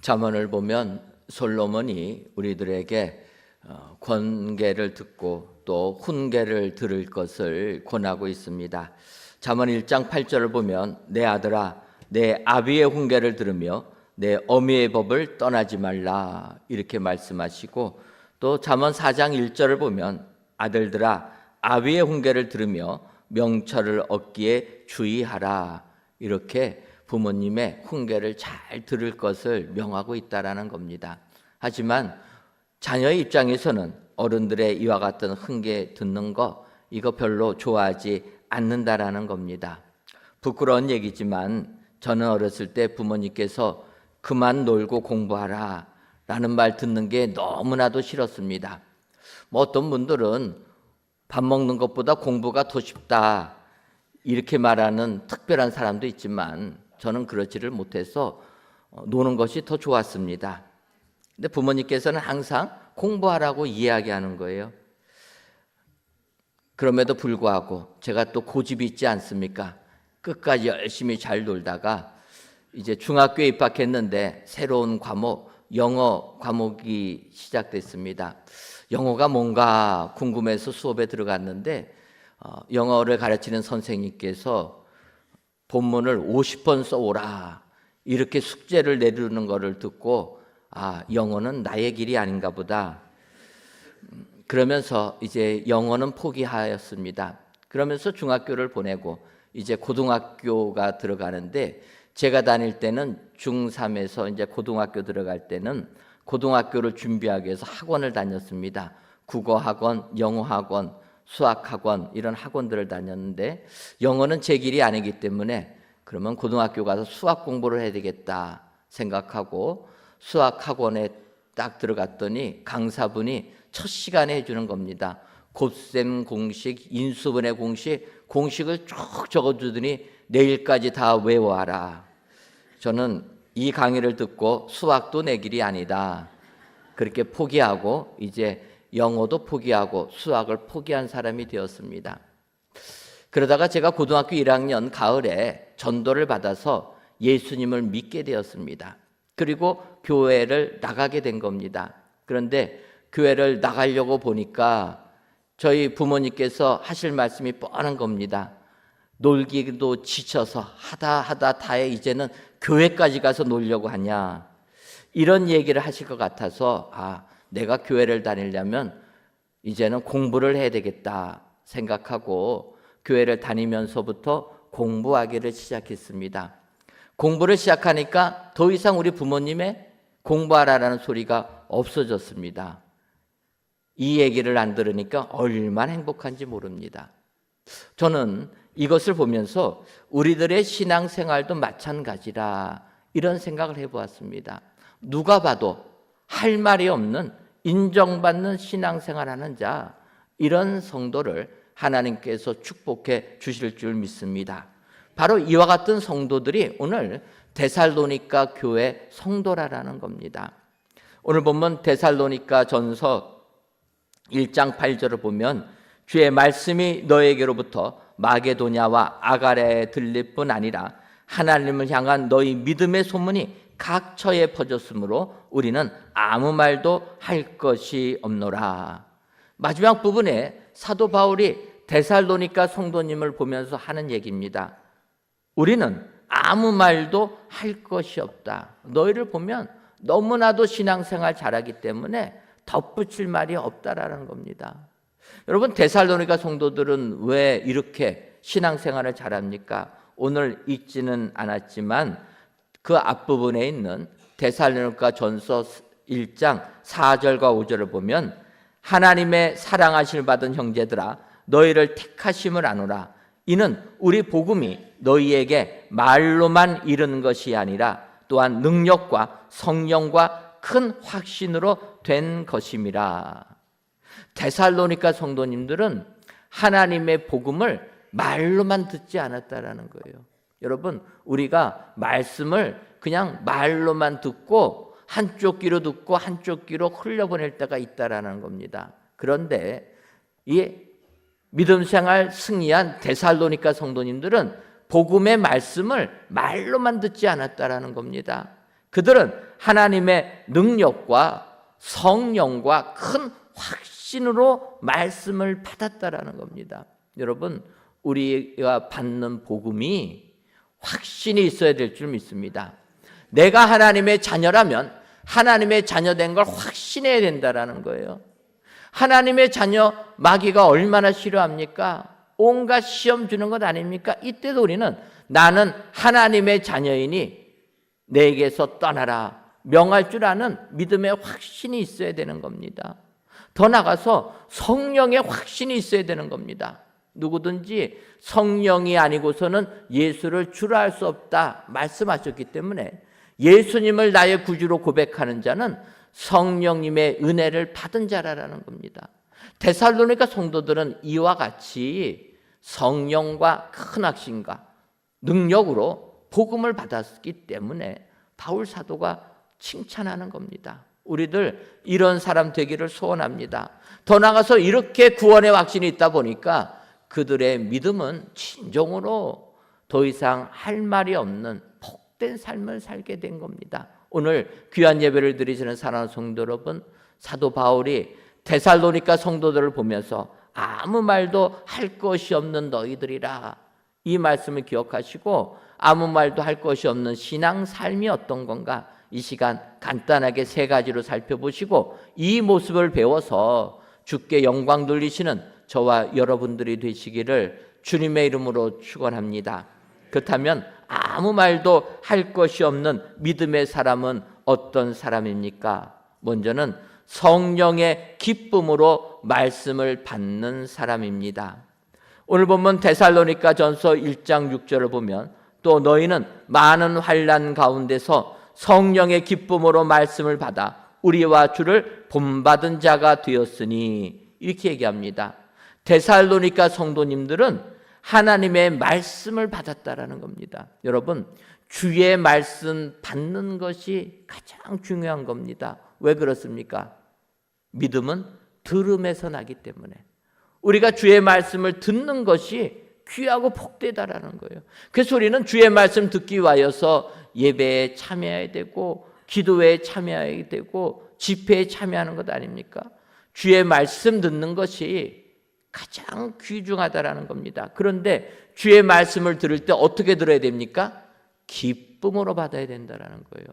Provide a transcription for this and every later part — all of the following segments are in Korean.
잠언을 보면 솔로몬이 우리들에게 권계를 듣고 또 훈계를 들을 것을 권하고 있습니다. 잠언 1장 8절을 보면 내 아들아 내 아비의 훈계를 들으며 내 어미의 법을 떠나지 말라 이렇게 말씀하시고, 또 잠언 4장 1절을 보면 아들들아 아비의 훈계를 들으며 명철을 얻기에 주의하라 이렇게 부모님의 훈계를 잘 들을 것을 명하고 있다라는 겁니다. 하지만 자녀의 입장에서는 어른들의 이와 같은 훈계 듣는 거 이거 별로 좋아하지 않는다라는 겁니다. 부끄러운 얘기지만 저는 어렸을 때 부모님께서 그만 놀고 공부하라 라는 말 듣는 게 너무나도 싫었습니다. 어떤 분들은 밥 먹는 것보다 공부가 더 쉽다 이렇게 말하는 특별한 사람도 있지만 저는 그러지를 못해서 노는 것이 더 좋았습니다. 근데 부모님께서는 항상 공부하라고 이야기하는 거예요. 그럼에도 불구하고 제가 또 고집이 있지 않습니까? 끝까지 열심히 잘 놀다가 이제 중학교에 입학했는데 새로운 과목, 영어 과목이 시작됐습니다. 영어가 뭔가 궁금해서 수업에 들어갔는데 영어를 가르치는 선생님께서 본문을 50번 써오라 이렇게 숙제를 내리는 것을 듣고 영어는 나의 길이 아닌가 보다 그러면서 이제 영어는 포기하였습니다. 그러면서 중학교를 보내고 이제 고등학교가 들어가는데, 제가 다닐 때는 중3에서 이제 고등학교 들어갈 때는 고등학교를 준비하기 위해서 학원을 다녔습니다. 국어학원, 영어학원, 수학학원 이런 학원들을 다녔는데 영어는 제 길이 아니기 때문에 그러면 고등학교 가서 수학 공부를 해야 되겠다 생각하고 수학학원에 딱 들어갔더니 강사분이 첫 시간에 해주는 겁니다. 곱셈 공식, 인수분해 공식, 공식을 쭉 적어주더니 내일까지 다 외워와라. 저는 이 강의를 듣고 수학도 내 길이 아니다 그렇게 포기하고 이제 영어도 포기하고 수학을 포기한 사람이 되었습니다. 그러다가 제가 고등학교 1학년 가을에 전도를 받아서 예수님을 믿게 되었습니다. 그리고 교회를 나가게 된 겁니다. 그런데 교회를 나가려고 보니까 저희 부모님께서 하실 말씀이 뻔한 겁니다. 놀기도 지쳐서 하다 다해 이제는 교회까지 가서 놀려고 하냐 이런 얘기를 하실 것 같아서 내가 교회를 다니려면 이제는 공부를 해야 되겠다 생각하고 교회를 다니면서부터 공부하기를 시작했습니다. 공부를 시작하니까 더 이상 우리 부모님의 공부하라라는 소리가 없어졌습니다. 이 얘기를 안 들으니까 얼마나 행복한지 모릅니다. 저는 이것을 보면서 우리들의 신앙생활도 마찬가지라 이런 생각을 해보았습니다. 누가 봐도 할 말이 없는 인정받는 신앙생활하는 자, 이런 성도를 하나님께서 축복해 주실 줄 믿습니다. 바로 이와 같은 성도들이 오늘 데살로니가 교회 성도라는 겁니다. 오늘 보면 데살로니가 전서 1장 8절을 보면 주의 말씀이 너에게로부터 마게도냐와 아가랴에 들릴 뿐 아니라 하나님을 향한 너희 믿음의 소문이 각처에 퍼졌으므로 우리는 아무 말도 할 것이 없노라. 마지막 부분에 사도 바울이 데살로니가 성도님을 보면서 하는 얘기입니다. 우리는 아무 말도 할 것이 없다. 너희를 보면 너무나도 신앙생활 잘하기 때문에 덧붙일 말이 없다라는 겁니다. 여러분, 데살로니가 성도들은 왜 이렇게 신앙생활을 잘합니까? 오늘 읽지는 않았지만 그 앞부분에 있는 데살로니가 전서 1장 4절과 5절을 보면 하나님의 사랑하심을 받은 형제들아 너희를 택하심을 아노라. 이는 우리 복음이 너희에게 말로만 이르는 것이 아니라 또한 능력과 성령과 큰 확신으로 된 것임이라. 데살로니가 성도님들은 하나님의 복음을 말로만 듣지 않았다라는 거예요. 여러분, 우리가 말씀을 그냥 말로만 듣고 한쪽 귀로 듣고 한쪽 귀로 흘려보낼 때가 있다라는 겁니다. 그런데 이 믿음 생활 승리한 데살로니가 성도님들은 복음의 말씀을 말로만 듣지 않았다라는 겁니다. 그들은 하나님의 능력과 성령과 큰 확신으로 말씀을 받았다라는 겁니다. 여러분, 우리가 받는 복음이 확신이 있어야 될 줄 믿습니다. 내가 하나님의 자녀라면 하나님의 자녀된 걸 확신해야 된다라는 거예요. 하나님의 자녀 마귀가 얼마나 싫어합니까? 온갖 시험 주는 것 아닙니까? 이때도 우리는 나는 하나님의 자녀이니 내게서 떠나라 명할 줄 아는 믿음의 확신이 있어야 되는 겁니다. 더 나아가서 성령의 확신이 있어야 되는 겁니다. 누구든지 성령이 아니고서는 예수를 주라 할 수 없다 말씀하셨기 때문에 예수님을 나의 구주로 고백하는 자는 성령님의 은혜를 받은 자라는 겁니다. 데살로니가 성도들은 이와 같이 성령과 큰 확신과 능력으로 복음을 받았기 때문에 바울 사도가 칭찬하는 겁니다. 우리들 이런 사람 되기를 소원합니다. 더 나아가서 이렇게 구원의 확신이 있다 보니까 그들의 믿음은 진정으로 더 이상 할 말이 없는 복된 삶을 살게 된 겁니다. 오늘 귀한 예배를 드리시는 사랑하는 성도 여러분, 사도 바울이 데살로니가 성도들을 보면서 아무 말도 할 것이 없는 너희들이라 이 말씀을 기억하시고 아무 말도 할 것이 없는 신앙 삶이 어떤 건가 이 시간 간단하게 세 가지로 살펴보시고 이 모습을 배워서 주께 영광 돌리시는 저와 여러분들이 되시기를 주님의 이름으로 축원합니다. 그렇다면 아무 말도 할 것이 없는 믿음의 사람은 어떤 사람입니까? 먼저는 성령의 기쁨으로 말씀을 받는 사람입니다. 오늘 본문 데살로니가 전서 1장 6절을 보면 또 너희는 많은 환난 가운데서 성령의 기쁨으로 말씀을 받아 우리와 주를 본받은 자가 되었으니 이렇게 얘기합니다. 데살로니가 성도님들은 하나님의 말씀을 받았다라는 겁니다. 여러분, 주의 말씀 받는 것이 가장 중요한 겁니다. 왜 그렇습니까? 믿음은 들음에서 나기 때문에 우리가 주의 말씀을 듣는 것이 귀하고 복되다라는 거예요. 그래서 우리는 주의 말씀 듣기 위하여서 예배에 참여해야 되고 기도에 참여해야 되고 집회에 참여하는 것 아닙니까? 주의 말씀 듣는 것이 가장 귀중하다라는 겁니다. 그런데 주의 말씀을 들을 때 어떻게 들어야 됩니까? 기쁨으로 받아야 된다라는 거예요.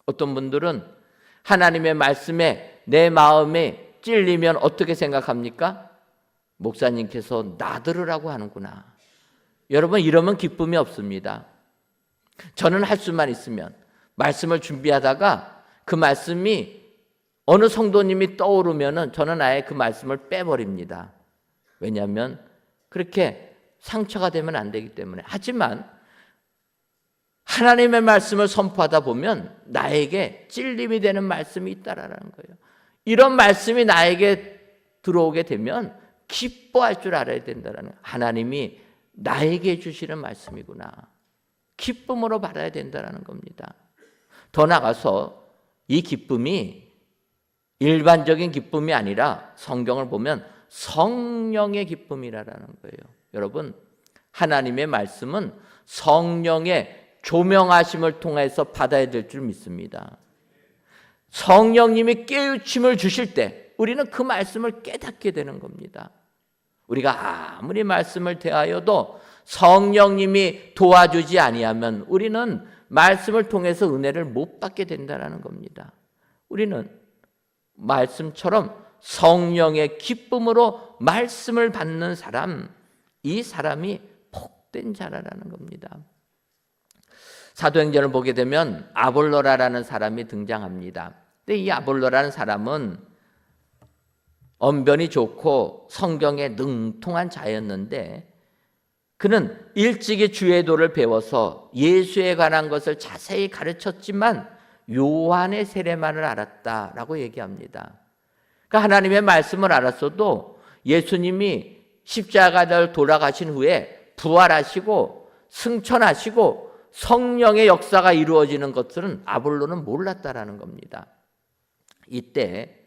어떤 분들은 하나님의 말씀에 내 마음이 찔리면 어떻게 생각합니까? 목사님께서 나들으라고 하는구나. 여러분, 이러면 기쁨이 없습니다. 저는 할 수만 있으면 말씀을 준비하다가 그 말씀이 어느 성도님이 떠오르면은 저는 아예 그 말씀을 빼버립니다. 왜냐하면 그렇게 상처가 되면 안 되기 때문에. 하지만 하나님의 말씀을 선포하다 보면 나에게 찔림이 되는 말씀이 있다라는 거예요. 이런 말씀이 나에게 들어오게 되면 기뻐할 줄 알아야 된다는 거예요. 하나님이 나에게 주시는 말씀이구나. 기쁨으로 받아야 된다는 겁니다. 더 나아가서 이 기쁨이 일반적인 기쁨이 아니라 성경을 보면 성령의 기쁨이라는 거예요. 여러분, 하나님의 말씀은 성령의 조명하심을 통해서 받아야 될 줄 믿습니다. 성령님이 깨우침을 주실 때 우리는 그 말씀을 깨닫게 되는 겁니다. 우리가 아무리 말씀을 대하여도 성령님이 도와주지 아니하면 우리는 말씀을 통해서 은혜를 못 받게 된다는 겁니다. 우리는 말씀처럼 성령의 기쁨으로 말씀을 받는 사람, 이 사람이 복된 자라는 겁니다. 사도행전을 보게 되면 아볼로라라는 사람이 등장합니다. 근데 이 아볼로라는 사람은 언변이 좋고 성경에 능통한 자였는데 그는 일찍이 주의 도를 배워서 예수에 관한 것을 자세히 가르쳤지만 요한의 세례만을 알았다라고 얘기합니다. 그러니까 하나님의 말씀을 알았어도 예수님이 십자가를 돌아가신 후에 부활하시고 승천하시고 성령의 역사가 이루어지는 것들은 아볼로는 몰랐다라는 겁니다. 이때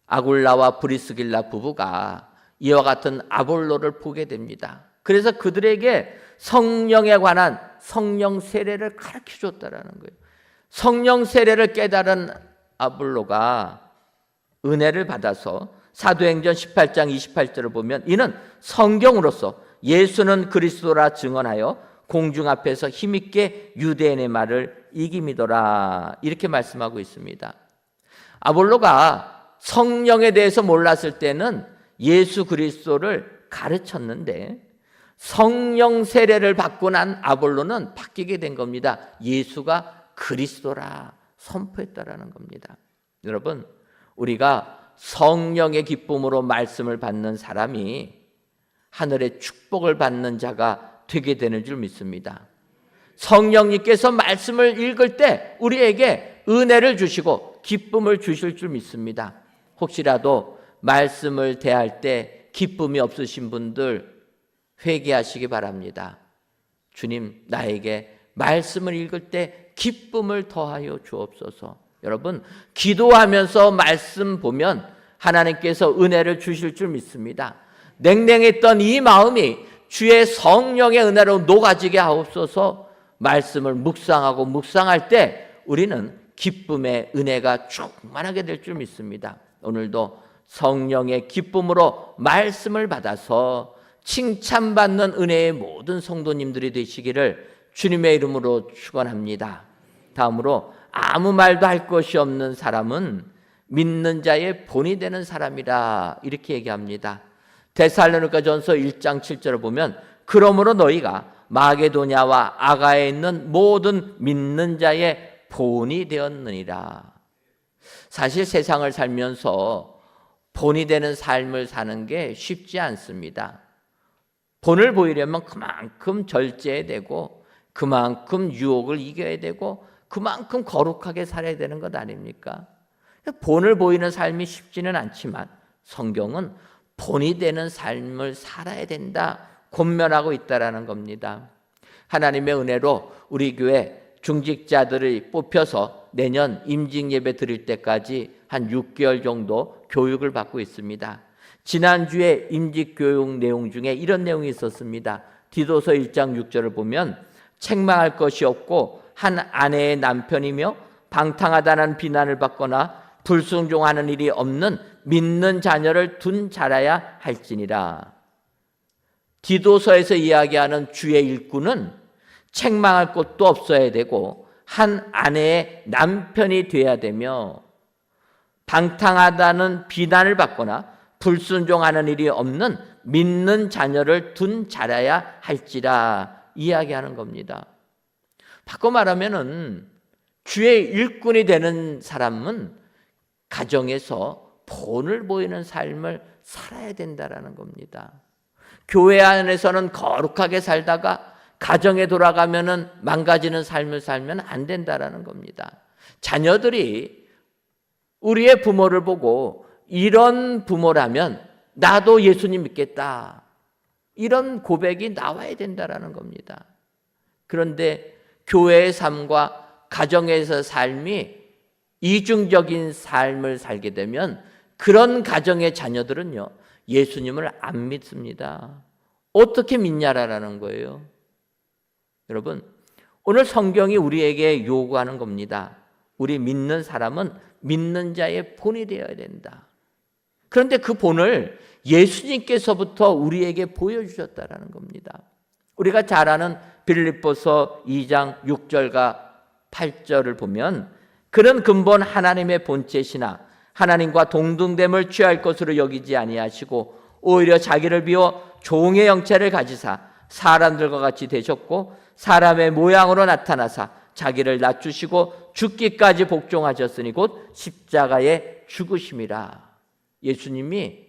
아굴라와 브리스길라 부부가 이와 같은 아볼로를 보게 됩니다. 그래서 그들에게 성령에 관한 성령 세례를 가르쳐 줬다라는 거예요. 성령 세례를 깨달은 아볼로가 은혜를 받아서 사도행전 18장 28절을 보면 이는 성경으로서 예수는 그리스도라 증언하여 공중 앞에서 힘있게 유대인의 말을 이김이더라, 이렇게 말씀하고 있습니다. 아볼로가 성령에 대해서 몰랐을 때는 예수 그리스도를 가르쳤는데 성령 세례를 받고 난 아볼로는 바뀌게 된 겁니다. 예수가 그리스도라 선포했다라는 겁니다. 여러분, 우리가 성령의 기쁨으로 말씀을 받는 사람이 하늘의 축복을 받는 자가 되게 되는 줄 믿습니다. 성령님께서 말씀을 읽을 때 우리에게 은혜를 주시고 기쁨을 주실 줄 믿습니다. 혹시라도 말씀을 대할 때 기쁨이 없으신 분들 회개하시기 바랍니다. 주님, 나에게 말씀을 읽을 때 기쁨을 더하여 주옵소서. 여러분, 기도하면서 말씀 보면 하나님께서 은혜를 주실 줄 믿습니다. 냉랭했던 이 마음이 주의 성령의 은혜로 녹아지게 하옵소서. 말씀을 묵상하고 묵상할 때 우리는 기쁨의 은혜가 충만하게 될 줄 믿습니다. 오늘도 성령의 기쁨으로 말씀을 받아서 칭찬받는 은혜의 모든 성도님들이 되시기를 주님의 이름으로 축원합니다. 다음으로 아무 말도 할 것이 없는 사람은 믿는 자의 본이 되는 사람이라, 이렇게 얘기합니다. 데살로니가전서 1장 7절을 보면 그러므로 너희가 마게도냐와 아가에 있는 모든 믿는 자의 본이 되었느니라. 사실 세상을 살면서 본이 되는 삶을 사는 게 쉽지 않습니다. 본을 보이려면 그만큼 절제해야 되고 그만큼 유혹을 이겨야 되고 그만큼 거룩하게 살아야 되는 것 아닙니까? 본을 보이는 삶이 쉽지는 않지만 성경은 본이 되는 삶을 살아야 된다 권면하고 있다라는 겁니다. 하나님의 은혜로 우리 교회 중직자들을 뽑혀서 내년 임직 예배 드릴 때까지 한 6개월 정도 교육을 받고 있습니다. 지난주에 임직 교육 내용 중에 이런 내용이 있었습니다. 디도서 1장 6절을 보면 책망할 것이 없고 한 아내의 남편이며 방탕하다는 비난을 받거나 불순종하는 일이 없는 믿는 자녀를 둔 자라야 할지니라. 디도서에서 이야기하는 주의 일꾼은 책망할 것도 없어야 되고 한 아내의 남편이 돼야 되며 방탕하다는 비난을 받거나 불순종하는 일이 없는 믿는 자녀를 둔 자라야 할지라 이야기하는 겁니다. 바꿔 말하면은 주의 일꾼이 되는 사람은 가정에서 본을 보이는 삶을 살아야 된다라는 겁니다. 교회 안에서는 거룩하게 살다가 가정에 돌아가면은 망가지는 삶을 살면 안 된다라는 겁니다. 자녀들이 우리의 부모를 보고 이런 부모라면 나도 예수님 믿겠다, 이런 고백이 나와야 된다라는 겁니다. 그런데 교회의 삶과 가정에서 삶이 이중적인 삶을 살게 되면 그런 가정의 자녀들은요, 예수님을 안 믿습니다. 어떻게 믿냐라는 거예요. 여러분, 오늘 성경이 우리에게 요구하는 겁니다. 우리 믿는 사람은 믿는 자의 본이 되어야 된다. 그런데 그 본을 예수님께서부터 우리에게 보여주셨다라는 겁니다. 우리가 잘 아는 빌립보서 2장 6절과 8절을 보면 그는 근본 하나님의 본체시나 하나님과 동등됨을 취할 것으로 여기지 아니하시고 오히려 자기를 비워 종의 형체를 가지사 사람들과 같이 되셨고 사람의 모양으로 나타나사 자기를 낮추시고 죽기까지 복종하셨으니 곧 십자가에 죽으심이라. 예수님이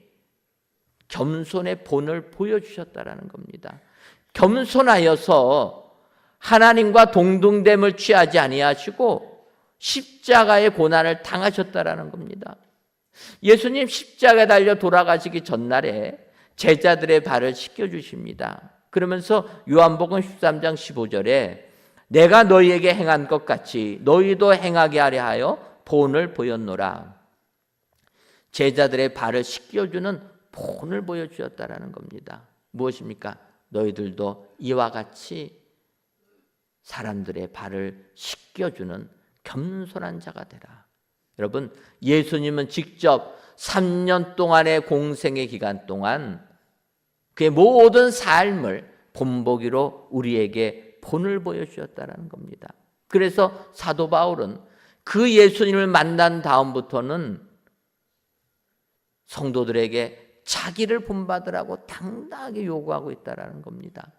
겸손의 본을 보여주셨다라는 겁니다. 겸손하여서 하나님과 동등됨을 취하지 아니하시고 십자가의 고난을 당하셨다라는 겁니다. 예수님 십자가에 달려 돌아가시기 전날에 제자들의 발을 씻겨주십니다. 그러면서 요한복음 13장 15절에 내가 너희에게 행한 것 같이 너희도 행하게 하려 하여 본을 보였노라. 제자들의 발을 씻겨주는 본을 보여주셨다라는 겁니다. 무엇입니까? 너희들도 이와 같이 사람들의 발을 씻겨주는 겸손한 자가 되라. 여러분, 예수님은 직접 3년 동안의 공생의 기간 동안 그의 모든 삶을 본보기로 우리에게 본을 보여주었다는 겁니다. 그래서 사도 바울은 그 예수님을 만난 다음부터는 성도들에게 자기를 본받으라고 당당하게 요구하고 있다는 겁니다.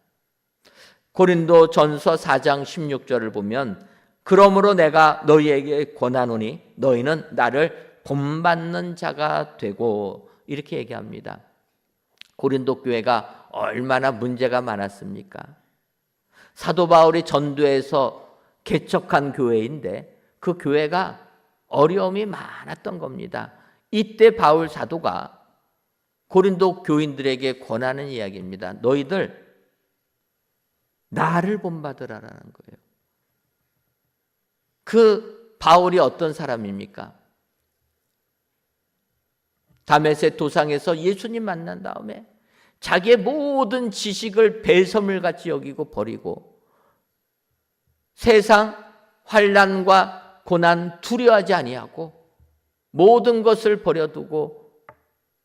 고린도 전서 4장 16절을 보면 그러므로 내가 너희에게 권하노니 너희는 나를 본받는 자가 되고, 이렇게 얘기합니다. 고린도 교회가 얼마나 문제가 많았습니까? 사도 바울이 전도해서 개척한 교회인데 그 교회가 어려움이 많았던 겁니다. 이때 바울 사도가 고린도 교인들에게 권하는 이야기입니다. 너희들 나를 본받으라라는 거예요. 그 바울이 어떤 사람입니까? 다메섹 도상에서 예수님 만난 다음에 자기의 모든 지식을 배설물같이 여기고 버리고 세상 환난과 고난 두려워하지 아니하고 모든 것을 버려두고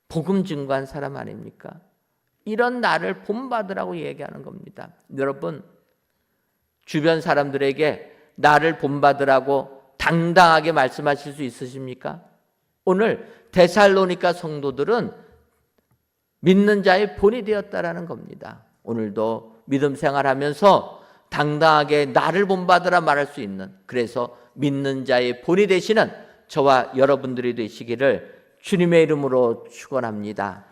복음 증거한 사람 아닙니까? 이런 나를 본받으라고 얘기하는 겁니다. 여러분, 주변 사람들에게 나를 본받으라고 당당하게 말씀하실 수 있으십니까? 오늘 데살로니가 성도들은 믿는 자의 본이 되었다라는 겁니다. 오늘도 믿음 생활하면서 당당하게 나를 본받으라 말할 수 있는, 그래서 믿는 자의 본이 되시는 저와 여러분들이 되시기를 주님의 이름으로 축원합니다.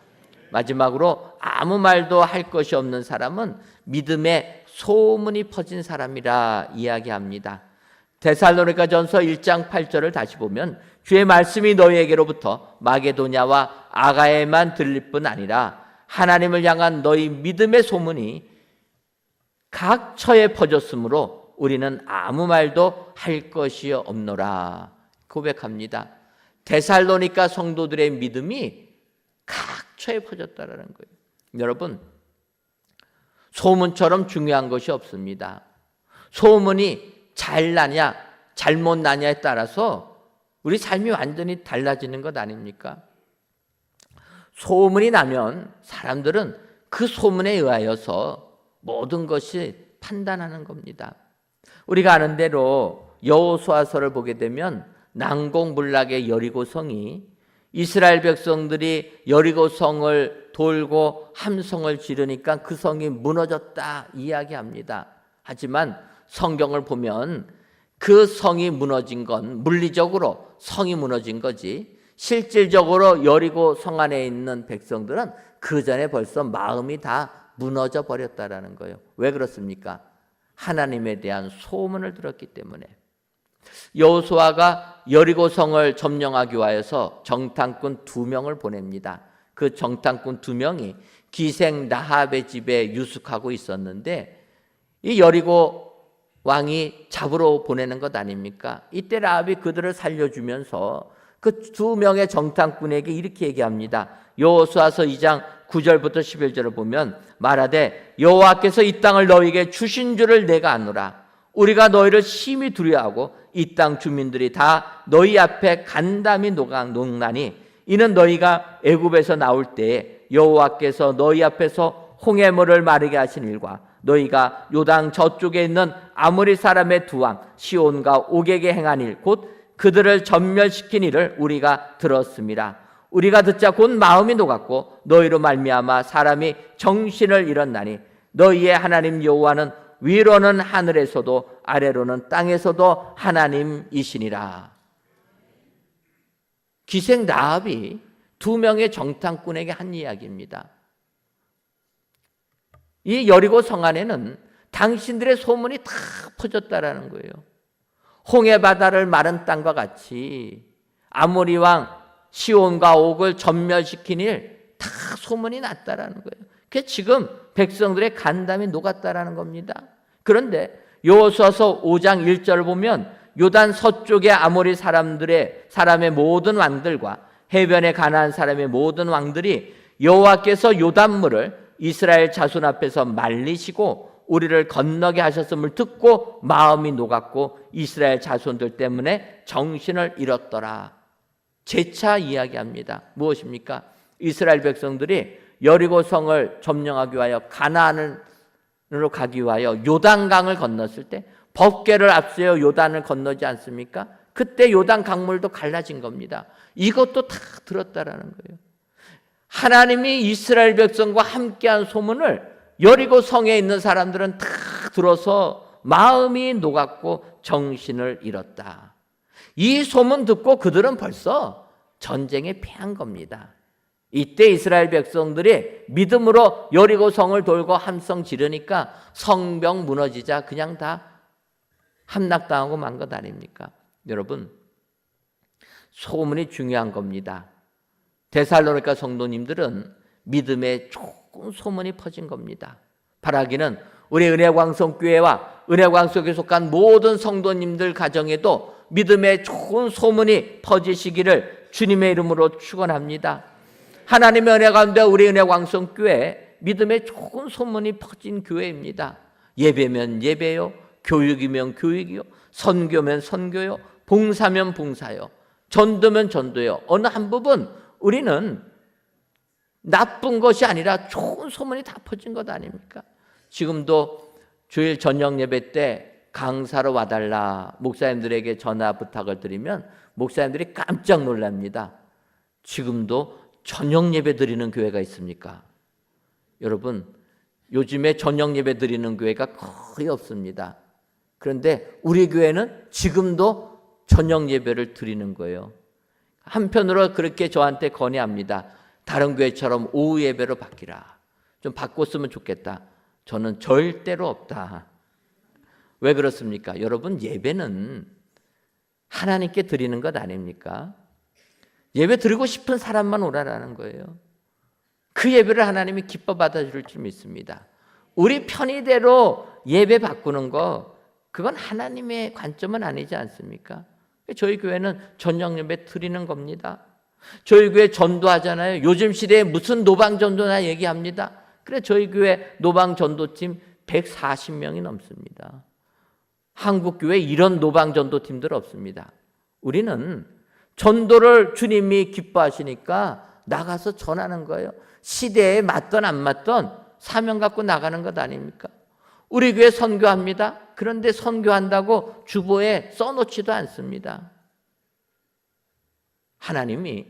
마지막으로 아무 말도 할 것이 없는 사람은 믿음의 소문이 퍼진 사람이라 이야기합니다. 데살로니가전서 1장 8절을 다시 보면 주의 말씀이 너희에게로부터 마게도냐와 아가에만 들릴 뿐 아니라 하나님을 향한 너희 믿음의 소문이 각 처에 퍼졌으므로 우리는 아무 말도 할 것이 없노라 고백합니다. 데살로니가 성도들의 믿음이 각 처에 퍼졌다라는 거예요. 여러분, 소문처럼 중요한 것이 없습니다. 소문이 잘 나냐 잘못 나냐에 따라서 우리 삶이 완전히 달라지는 것 아닙니까? 소문이 나면 사람들은 그 소문에 의하여서 모든 것이 판단하는 겁니다. 우리가 아는 대로 여호수아서를 보게 되면 난공불락의 여리고성이 이스라엘 백성들이 여리고성을 돌고 함성을 지르니까 그 성이 무너졌다 이야기합니다. 하지만 성경을 보면 그 성이 무너진 건 물리적으로 성이 무너진 거지 실질적으로 여리고 성 안에 있는 백성들은 그 전에 벌써 마음이 다 무너져 버렸다라는 거예요. 왜 그렇습니까? 하나님에 대한 소문을 들었기 때문에. 여호수아가 여리고 성을 점령하기 위하여서 정탐꾼 2명을 보냅니다. 그 정탐꾼 2명이 기생 라합의 집에 유숙하고 있었는데 이 여리고 왕이 잡으러 보내는 것 아닙니까? 이때 라합이 그들을 살려주면서 그 2명의 정탐꾼에게 이렇게 얘기합니다. 여호수아서 2장 9절부터 11절을 보면 말하되 여호와께서 이 땅을 너희에게 주신 줄을 내가 아노라. 우리가 너희를 심히 두려워하고 이 땅 주민들이 다 너희 앞에 간담이 녹나니 이는 너희가 애굽에서 나올 때에 여호와께서 너희 앞에서 홍해물을 마르게 하신 일과 너희가 요단 저쪽에 있는 아모리 사람의 두 왕 시온과 옥에게 행한 일 곧 그들을 전멸시킨 일을 우리가 들었습니다. 우리가 듣자 곧 마음이 녹았고 너희로 말미암아 사람이 정신을 잃었나니 너희의 하나님 여호와는 위로는 하늘에서도 아래로는 땅에서도 하나님이시니라. 기생 라합이 2명의 정탐꾼에게 한 이야기입니다. 이 여리고 성 안에는 당신들의 소문이 다 퍼졌다라는 거예요. 홍해 바다를 마른 땅과 같이 아모리 왕 시온과 옥을 전멸시킨 일 다 소문이 났다라는 거예요. 그게 지금 백성들의 간담이 녹았다라는 겁니다. 그런데 여호수아서 5장 1절을 보면 요단 서쪽의 아모리 사람의 모든 왕들과 해변에 가나안 사람의 모든 왕들이 여호와께서 요단물을 이스라엘 자손 앞에서 말리시고 우리를 건너게 하셨음을 듣고 마음이 녹았고 이스라엘 자손들 때문에 정신을 잃었더라. 재차 이야기합니다. 무엇입니까? 이스라엘 백성들이 여리고 성을 점령하기 위하여 가나안으로 가기 위하여 요단강을 건넜을 때 법궤를 앞세워 요단을 건너지 않습니까? 그때 요단 강물도 갈라진 겁니다. 이것도 다 들었다라는 거예요. 하나님이 이스라엘 백성과 함께한 소문을 여리고 성에 있는 사람들은 다 들어서 마음이 녹았고 정신을 잃었다. 이 소문 듣고 그들은 벌써 전쟁에 패한 겁니다. 이때 이스라엘 백성들이 믿음으로 여리고 성을 돌고 함성 지르니까 성벽 무너지자 그냥 다 함락당하고 만 것 아닙니까? 여러분, 소문이 중요한 겁니다. 데살로니가 성도님들은 믿음의 좋은 소문이 퍼진 겁니다. 바라기는 우리 은혜광성교회와 은혜광석에 속한 모든 성도님들 가정에도 믿음의 좋은 소문이 퍼지시기를 주님의 이름으로 축원합니다. 하나님의 은혜 가운데 우리 은혜광성교회 믿음의 좋은 소문이 퍼진 교회입니다. 예배면 예배요, 교육이면 교육이요, 선교면 선교요, 봉사면 봉사요, 전도면 전도요. 어느 한 부분 우리는 나쁜 것이 아니라 좋은 소문이 다 퍼진 것 아닙니까? 지금도 주일 저녁 예배 때 강사로 와달라 목사님들에게 전화 부탁을 드리면 목사님들이 깜짝 놀랍니다. 지금도 저녁 예배 드리는 교회가 있습니까? 여러분, 요즘에 저녁 예배 드리는 교회가 거의 없습니다. 그런데 우리 교회는 지금도 저녁 예배를 드리는 거예요. 한편으로 그렇게 저한테 건의합니다. 다른 교회처럼 오후 예배로 바뀌라. 좀 바꿨으면 좋겠다. 저는 절대로 없다. 왜 그렇습니까? 여러분, 예배는 하나님께 드리는 것 아닙니까? 예배 드리고 싶은 사람만 오라라는 거예요. 그 예배를 하나님이 기뻐 받아줄 줄 믿습니다. 우리 편의대로 예배 바꾸는 거, 그건 하나님의 관점은 아니지 않습니까? 저희 교회는 저녁 예배 드리는 겁니다. 저희 교회 전도하잖아요. 요즘 시대에 무슨 노방 전도나 얘기합니다. 그래, 저희 교회 노방 전도팀 140명이 넘습니다. 한국 교회 이런 노방 전도팀들 없습니다. 우리는 전도를 주님이 기뻐하시니까 나가서 전하는 거예요. 시대에 맞던 안 맞던 사명 갖고 나가는 것 아닙니까? 우리 교회 선교합니다. 그런데 선교한다고 주보에 써놓지도 않습니다. 하나님이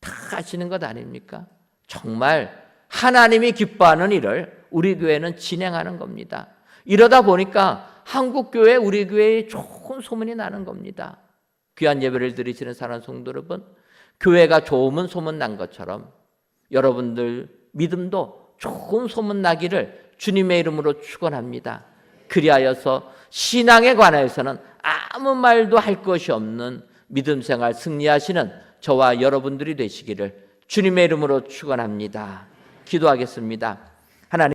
다 하시는 것 아닙니까? 정말 하나님이 기뻐하는 일을 우리 교회는 진행하는 겁니다. 이러다 보니까 한국 교회, 우리 교회에 좋은 소문이 나는 겁니다. 귀한 예배를 드리시는 사랑하는 성도 여러분, 교회가 좋으면 소문 난 것처럼 여러분들 믿음도 좋은 소문 나기를 주님의 이름으로 축원합니다. 그리하여서 신앙에 관해서는 아무 말도 할 것이 없는 믿음 생활 승리하시는 저와 여러분들이 되시기를 주님의 이름으로 축원합니다. 기도하겠습니다.